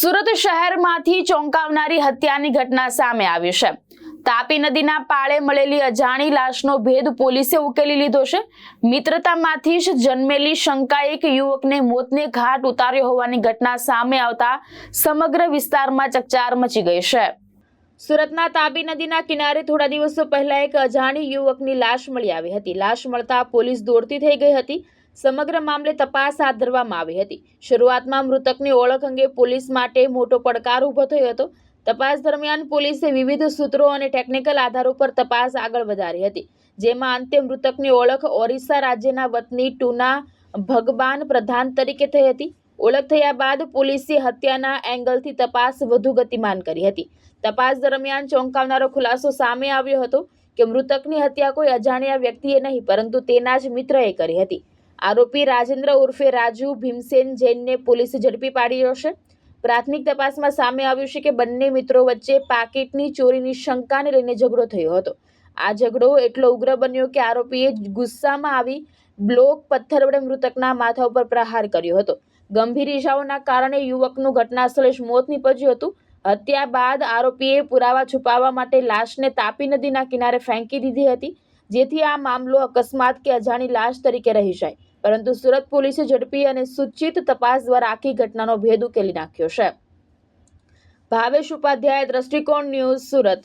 સુરત શહેરમાંથી ચોંકાવનારી હત્યાની ઘટના સામે આવી છે। તાપી નદીના પાળે મળેલી અજાણી લાશનો ભેદ પોલીસે ઉકેલી લીધો છે। મિત્રતામાંથી જ જન્મેલી શંકા એક યુવકને મોતને ઘાટ ઉતાર્યો હોવાની ઘટના સામે આવતા સમગ્ર વિસ્તારમાં ચકચાર મચી ગઈ છે। સુરતના તાપી નદીના કિનારે થોડા દિવસો પહેલા એક અજાણી યુવકની લાશ મળી આવી હતી। લાશ મળતા પોલીસ દોડતી થઈ ગઈ હતી। સમગ્ર મામલે તપાસ હાથ ધરવામાં આવી હતી। શરૂઆતમાં મૃતકની ઓળખ અંગે પોલીસ માટે મોટો પડકાર ઊભો થયો હતો। તપાસ દરમિયાન પોલીસે વિવિધ સૂત્રો અને ટેકનિકલ આધારો પર તપાસ આગળ વધારી હતી, જેમાં અંતે મૃતકની ઓળખ ઓરિસ્સા રાજ્યના વતની ટુના ભગબાન પ્રધાન તરીકે થઈ હતી। ઓળખ થયા બાદ પોલીસે હત્યાના એંગલથી તપાસ વધુ ગતિમાન કરી હતી। તપાસ દરમિયાન ચોંકાવનારો ખુલાસો સામે આવ્યો હતો કે મૃતકની હત્યા કોઈ અજાણ્યા વ્યક્તિએ નહીં પરંતુ તેના જ મિત્રએ કરી હતી। આરોપી રાજેન્દ્ર ઉર્ફે રાજુ ભીમસેન જૈનને પોલીસે ઝડપી પાડ્યો છે। પ્રાથમિક તપાસમાં સામે આવ્યું છે કે બંને મિત્રો વચ્ચે પાકીટની ચોરીની શંકાને લઈને ઝઘડો થયો હતો। આ ઝઘડો એટલો ઉગ્ર બન્યો કે આરોપીએ ગુસ્સામાં આવી બ્લોક પથ્થર વડે મૃતકના માથા ઉપર પ્રહાર કર્યો હતો। ગંભીર ઈજાઓના કારણે યુવકનું ઘટનાસ્થળે જ મોત નીપજ્યું હતું। હત્યા બાદ આરોપીએ પુરાવા છુપાવવા માટે લાશને તાપી નદીના કિનારે ફેંકી દીધી હતી, જેથી આ મામલો અકસ્માત કે અજાણી લાશ તરીકે રહી જાય। પરંતુ સુરત પોલીસે ઝડપી અને સૂચિત તપાસ દ્વારા આખી ઘટનાનો ભેદ ઉકેલી નાખ્યો છે। ભાવેશ ઉપાધ્યાય, દ્રષ્ટિકોણ ન્યૂઝ, સુરત।